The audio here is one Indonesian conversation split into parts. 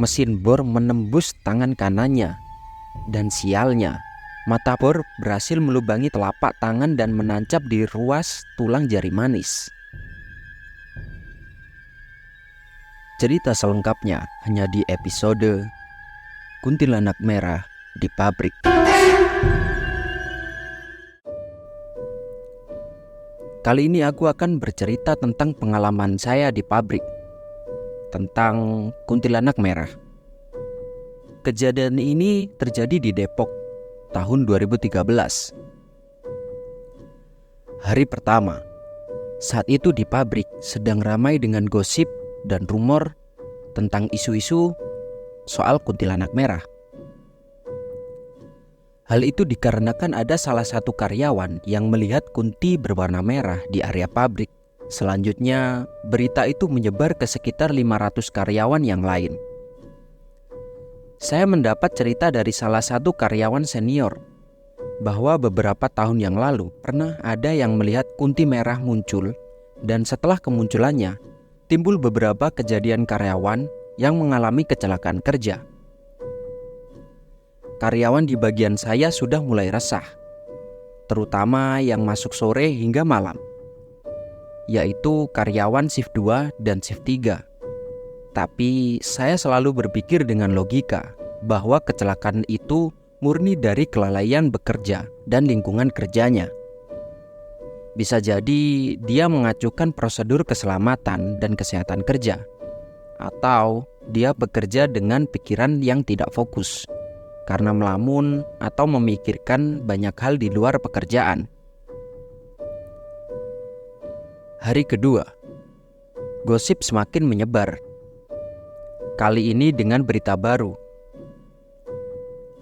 mesin bor menembus tangan kanannya. Dan sialnya, mata bor berhasil melubangi telapak tangan dan menancap di ruas tulang jari manis. Cerita selengkapnya hanya di episode Kuntilanak Merah di Pabrik. Kali ini aku akan bercerita tentang pengalaman saya di pabrik, tentang kuntilanak merah. Kejadian ini terjadi di Depok tahun 2013. Hari pertama, saat itu di pabrik sedang ramai dengan gosip dan rumor tentang isu-isu soal kuntilanak merah. Hal itu dikarenakan ada salah satu karyawan yang melihat kunti berwarna merah di area pabrik. Selanjutnya, berita itu menyebar ke sekitar 500 karyawan yang lain. Saya mendapat cerita dari salah satu karyawan senior bahwa beberapa tahun yang lalu pernah ada yang melihat kunti merah muncul, dan setelah kemunculannya timbul beberapa kejadian karyawan yang mengalami kecelakaan kerja. Karyawan di bagian saya sudah mulai resah, terutama yang masuk sore hingga malam, yaitu karyawan shift 2 dan shift 3. Tapi saya selalu berpikir dengan logika bahwa kecelakaan itu murni dari kelalaian bekerja dan lingkungan kerjanya. Bisa jadi dia mengacukan prosedur keselamatan dan kesehatan kerja, atau dia bekerja dengan pikiran yang tidak fokus karena melamun atau memikirkan banyak hal di luar pekerjaan. Hari kedua, gosip semakin menyebar. Kali ini dengan berita baru.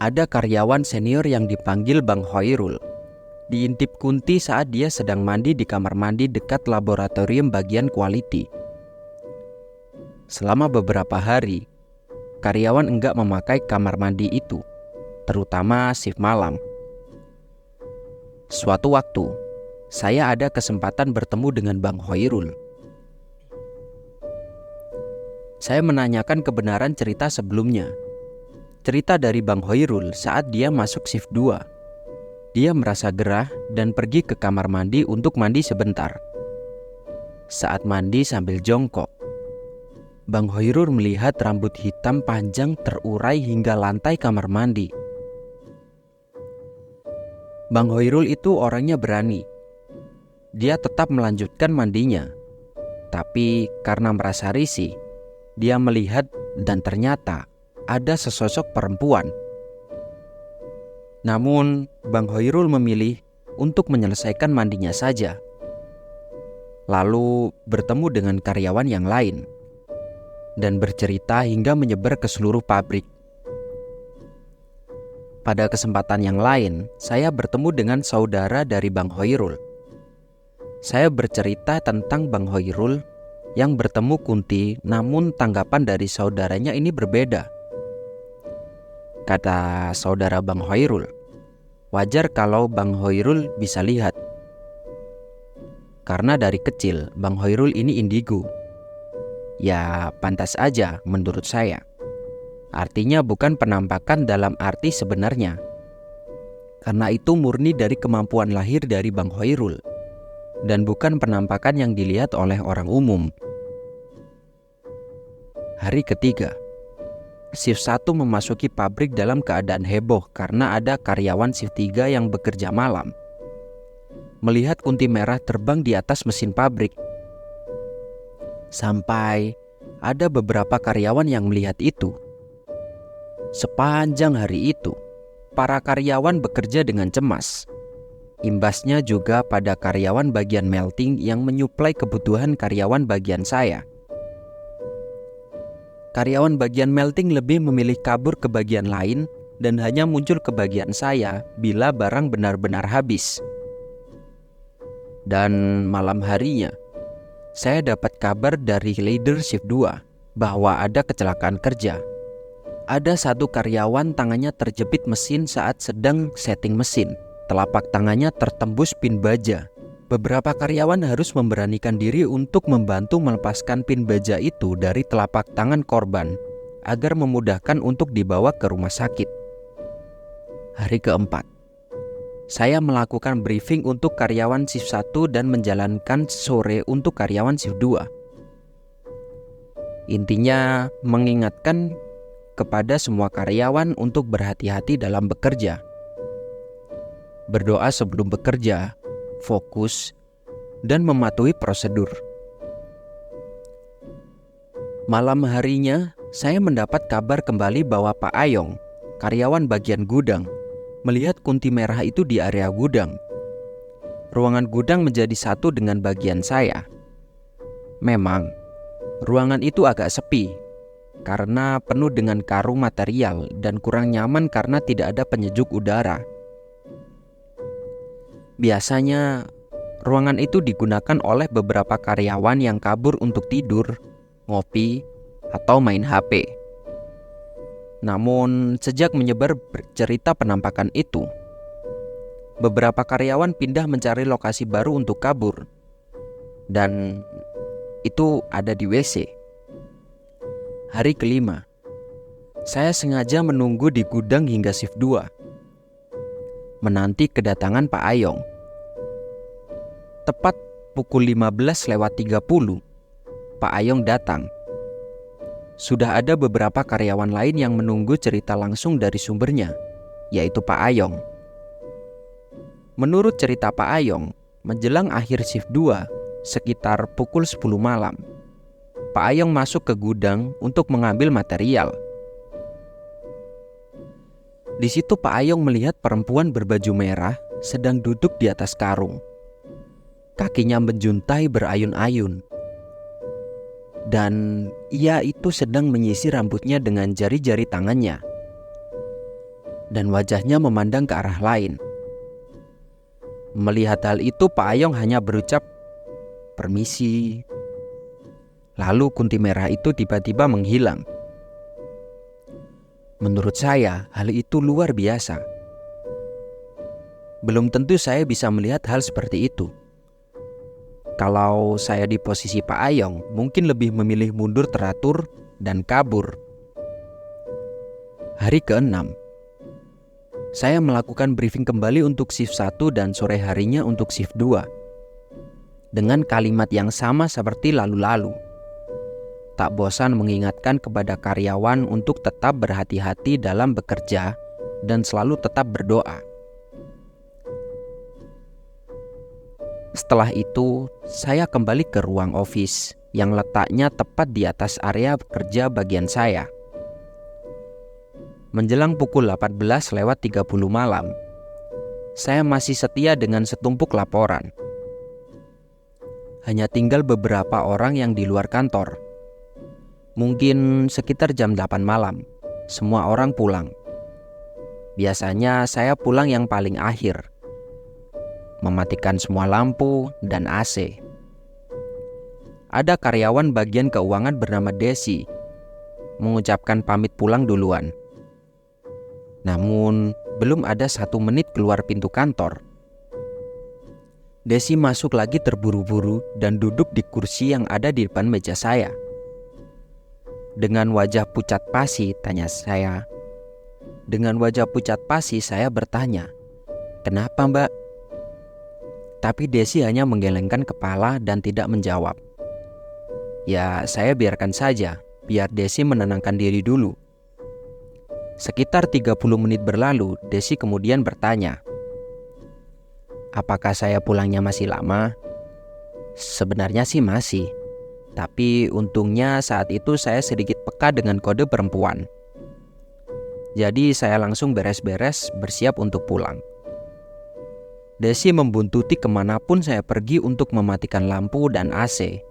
Ada karyawan senior yang dipanggil Bang Hoirul diintip kunti saat dia sedang mandi di kamar mandi dekat laboratorium bagian quality. Selama beberapa hari, karyawan enggak memakai kamar mandi itu, terutama shift malam. Suatu waktu, saya ada kesempatan bertemu dengan Bang Hoirul. Saya menanyakan kebenaran cerita sebelumnya. Cerita dari Bang Hoirul saat dia masuk shift 2. Dia merasa gerah dan pergi ke kamar mandi untuk mandi sebentar. Saat mandi sambil jongkok, Bang Hoirul melihat rambut hitam panjang terurai hingga lantai kamar mandi. Bang Hoirul itu orangnya berani. Dia tetap melanjutkan mandinya. Tapi karena merasa risih, dia melihat dan ternyata ada sesosok perempuan. Namun Bang Hoirul memilih untuk menyelesaikan mandinya saja, lalu bertemu dengan karyawan yang lain dan bercerita hingga menyebar ke seluruh pabrik. Pada kesempatan yang lain, saya bertemu dengan saudara dari Bang Hoirul. Saya bercerita tentang Bang Hoirul yang bertemu kunti, namun tanggapan dari saudaranya ini berbeda. Kata saudara Bang Hoirul, wajar kalau Bang Hoirul bisa lihat, karena dari kecil Bang Hoirul ini indigo. Ya pantas aja menurut saya. Artinya bukan penampakan dalam arti sebenarnya, karena itu murni dari kemampuan lahir dari Bang Hoirul, dan bukan penampakan yang dilihat oleh orang umum. Hari ketiga, shift 1 memasuki pabrik dalam keadaan heboh karena ada karyawan shift 3 yang bekerja malam melihat kunti merah terbang di atas mesin pabrik. Sampai ada beberapa karyawan yang melihat itu. Sepanjang hari itu, para karyawan bekerja dengan cemas. Imbasnya juga pada karyawan bagian melting yang menyuplai kebutuhan karyawan bagian saya. Karyawan bagian melting lebih memilih kabur ke bagian lain dan hanya muncul ke bagian saya bila barang benar-benar habis. Dan malam harinya, saya dapat kabar dari leader shift 2 bahwa ada kecelakaan kerja. Ada satu karyawan tangannya terjepit mesin saat sedang setting mesin. Telapak tangannya tertembus pin baja. Beberapa karyawan harus memberanikan diri untuk membantu melepaskan pin baja itu dari telapak tangan korban agar memudahkan untuk dibawa ke rumah sakit. Hari keempat, saya melakukan briefing untuk karyawan shift 1 dan menjalankan sore untuk karyawan shift 2. Intinya mengingatkan kepada semua karyawan untuk berhati-hati dalam bekerja. Berdoa sebelum bekerja, fokus, dan mematuhi prosedur. Malam harinya, saya mendapat kabar kembali bahwa Pak Ayong, karyawan bagian gudang, melihat kunti merah itu di area gudang. Ruangan gudang menjadi satu dengan bagian saya. Memang, ruangan itu agak sepi karena penuh dengan karung material dan kurang nyaman karena tidak ada penyejuk udara. Biasanya, ruangan itu digunakan oleh beberapa karyawan yang kabur untuk tidur, ngopi, atau main HP. Namun, sejak menyebar cerita penampakan itu, beberapa karyawan pindah mencari lokasi baru untuk kabur. Dan itu ada di WC. Hari kelima, saya sengaja menunggu di gudang hingga shift 2, menanti kedatangan Pak Ayong. Tepat pukul 15:30, Pak Ayong datang. Sudah ada beberapa karyawan lain yang menunggu cerita langsung dari sumbernya, yaitu Pak Ayong. Menurut cerita Pak Ayong, menjelang akhir shift 2, sekitar pukul 10 malam, Pak Ayong masuk ke gudang untuk mengambil material. Di situ Pak Ayong melihat perempuan berbaju merah sedang duduk di atas karung. Kakinya menjuntai berayun-ayun. Dan ia itu sedang menyisir rambutnya dengan jari-jari tangannya. Dan wajahnya memandang ke arah lain. Melihat hal itu, Pak Ayong hanya berucap, "Permisi." Lalu kunti merah itu tiba-tiba menghilang. Menurut saya, hal itu luar biasa. Belum tentu saya bisa melihat hal seperti itu. Kalau saya di posisi Pak Ayong, mungkin lebih memilih mundur teratur dan kabur. Hari ke-6, saya melakukan briefing kembali untuk shift 1 dan sore harinya untuk shift 2. Dengan kalimat yang sama seperti lalu-lalu. Tak bosan mengingatkan kepada karyawan untuk tetap berhati-hati dalam bekerja dan selalu tetap berdoa. Setelah itu, saya kembali ke ruang office yang letaknya tepat di atas area kerja bagian saya. Menjelang pukul 18:30 malam, saya masih setia dengan setumpuk laporan. Hanya tinggal beberapa orang yang di luar kantor. Mungkin sekitar jam 8 malam, semua orang pulang. Biasanya saya pulang yang paling akhir, mematikan semua lampu dan AC. Ada karyawan bagian keuangan bernama Desi, mengucapkan pamit pulang duluan. Namun, belum ada 1 menit keluar pintu kantor, Desi masuk lagi terburu-buru dan duduk di kursi yang ada di depan meja saya. Dengan wajah pucat pasi, tanya saya. Dengan wajah pucat pasi, saya bertanya, "Kenapa, Mbak?" Tapi Desi hanya menggelengkan kepala dan tidak menjawab. Ya, saya biarkan saja, biar Desi menenangkan diri dulu. Sekitar 30 menit berlalu, Desi kemudian bertanya, "Apakah saya pulangnya masih lama?" Sebenarnya sih masih, tapi untungnya saat itu saya sedikit peka dengan kode perempuan. Jadi saya langsung beres-beres, bersiap untuk pulang. Desi membuntuti kemanapun saya pergi untuk mematikan lampu dan AC.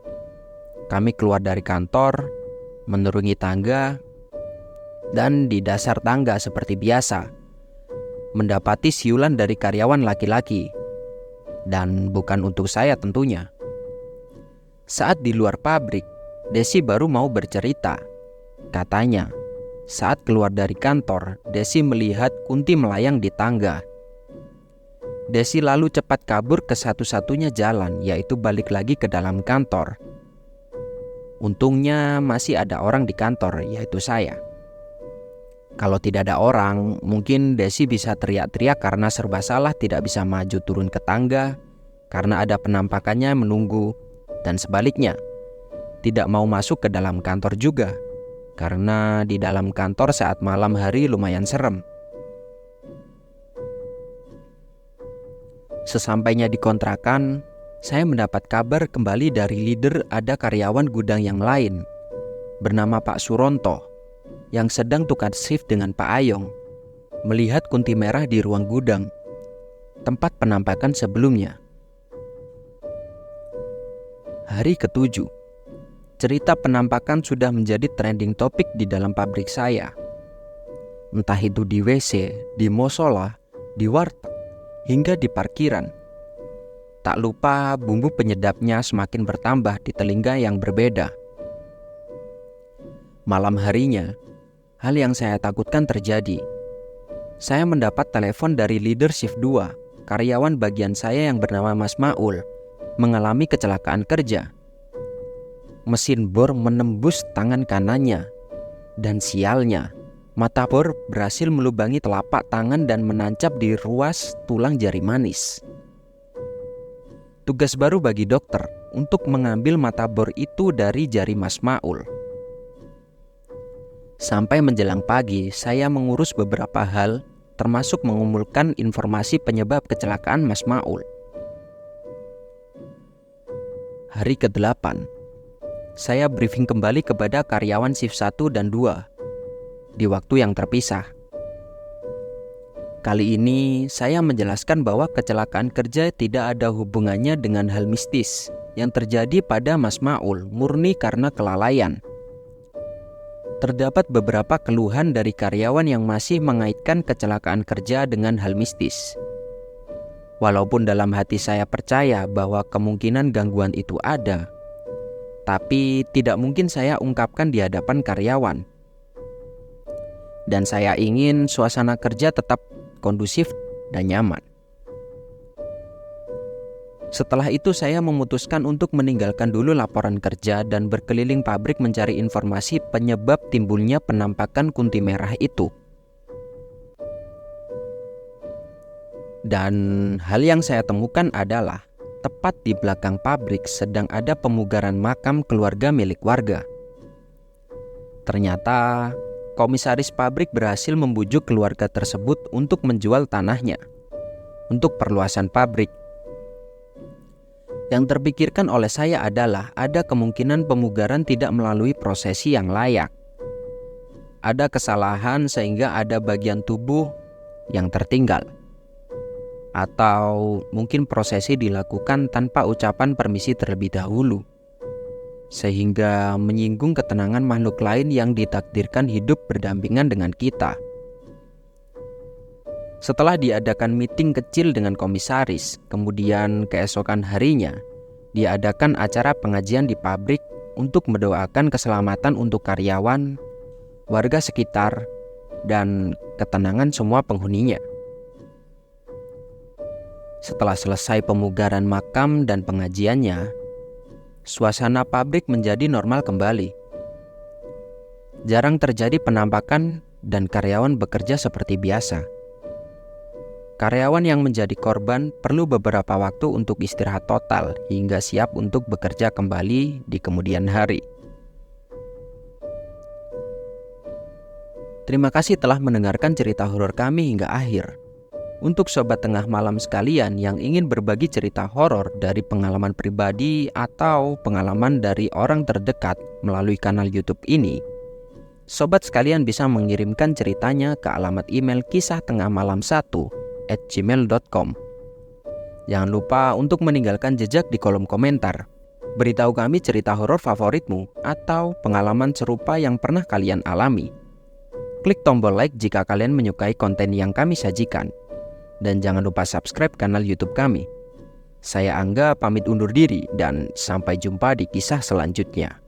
Kami keluar dari kantor, menuruni tangga, dan di dasar tangga seperti biasa, mendapati siulan dari karyawan laki-laki. Dan bukan untuk saya tentunya. Saat di luar pabrik, Desi baru mau bercerita. Katanya, saat keluar dari kantor, Desi melihat Kunti melayang di tangga. Desi lalu cepat kabur ke satu-satunya jalan, yaitu balik lagi ke dalam kantor. Untungnya masih ada orang di kantor, yaitu saya. Kalau tidak ada orang, mungkin Desi bisa teriak-teriak karena serba salah tidak bisa maju turun ke tangga, karena ada penampakannya menunggu, dan sebaliknya, tidak mau masuk ke dalam kantor juga, karena di dalam kantor saat malam hari lumayan serem. Sesampainya di kontrakan, saya mendapat kabar kembali dari leader ada karyawan gudang yang lain, bernama Pak Suronto, yang sedang tukar shift dengan Pak Ayong, melihat kunti merah di ruang gudang, tempat penampakan sebelumnya. Hari ke-7, cerita penampakan sudah menjadi trending topik di dalam pabrik saya. Entah itu di WC, di musola, di warteg, hingga di parkiran. Tak lupa bumbu penyedapnya semakin bertambah di telinga yang berbeda. Malam harinya, hal yang saya takutkan terjadi. Saya mendapat telepon dari leader shift 2, karyawan bagian saya yang bernama Mas Maul, mengalami kecelakaan kerja. Mesin bor menembus tangan kanannya, dan sialnya, mata bor berhasil melubangi telapak tangan dan menancap di ruas tulang jari manis. Tugas baru bagi dokter untuk mengambil mata bor itu dari jari Mas Maul. Sampai menjelang pagi, saya mengurus beberapa hal, termasuk mengumpulkan informasi penyebab kecelakaan Mas Maul. Hari ke-8, saya briefing kembali kepada karyawan shift 1 dan 2 di waktu yang terpisah. Kali ini saya menjelaskan bahwa kecelakaan kerja tidak ada hubungannya dengan hal mistis yang terjadi pada Mas Maul, murni karena kelalaian. Terdapat beberapa keluhan dari karyawan yang masih mengaitkan kecelakaan kerja dengan hal mistis. Walaupun dalam hati saya percaya bahwa kemungkinan gangguan itu ada, tapi tidak mungkin saya ungkapkan di hadapan karyawan. Dan saya ingin suasana kerja tetap kondusif dan nyaman. Setelah itu saya memutuskan untuk meninggalkan dulu laporan kerja dan berkeliling pabrik mencari informasi penyebab timbulnya penampakan kunti merah itu. Dan hal yang saya temukan adalah tepat di belakang pabrik sedang ada pemugaran makam keluarga milik warga. Ternyata komisaris pabrik berhasil membujuk keluarga tersebut untuk menjual tanahnya untuk perluasan pabrik. Yang terpikirkan oleh saya adalah ada kemungkinan pemugaran tidak melalui prosesi yang layak. Ada kesalahan sehingga ada bagian tubuh yang tertinggal. Atau mungkin prosesi dilakukan tanpa ucapan permisi terlebih dahulu, sehingga menyinggung ketenangan makhluk lain yang ditakdirkan hidup berdampingan dengan kita. Setelah diadakan meeting kecil dengan komisaris, kemudian keesokan harinya diadakan acara pengajian di pabrik untuk mendoakan keselamatan untuk karyawan, warga sekitar, dan ketenangan semua penghuninya. Setelah selesai pemugaran makam dan pengajiannya, suasana pabrik menjadi normal kembali. Jarang terjadi penampakan dan karyawan bekerja seperti biasa. Karyawan yang menjadi korban perlu beberapa waktu untuk istirahat total hingga siap untuk bekerja kembali di kemudian hari. Terima kasih telah mendengarkan cerita horor kami hingga akhir. Untuk sobat tengah malam sekalian yang ingin berbagi cerita horor dari pengalaman pribadi atau pengalaman dari orang terdekat melalui kanal YouTube ini, sobat sekalian bisa mengirimkan ceritanya ke alamat email kisahtengahmalam1@gmail.com. Jangan lupa untuk meninggalkan jejak di kolom komentar. Beritahu kami cerita horor favoritmu atau pengalaman serupa yang pernah kalian alami. Klik tombol like jika kalian menyukai konten yang kami sajikan. Dan jangan lupa subscribe kanal YouTube kami. Saya Angga pamit undur diri dan sampai jumpa di kisah selanjutnya.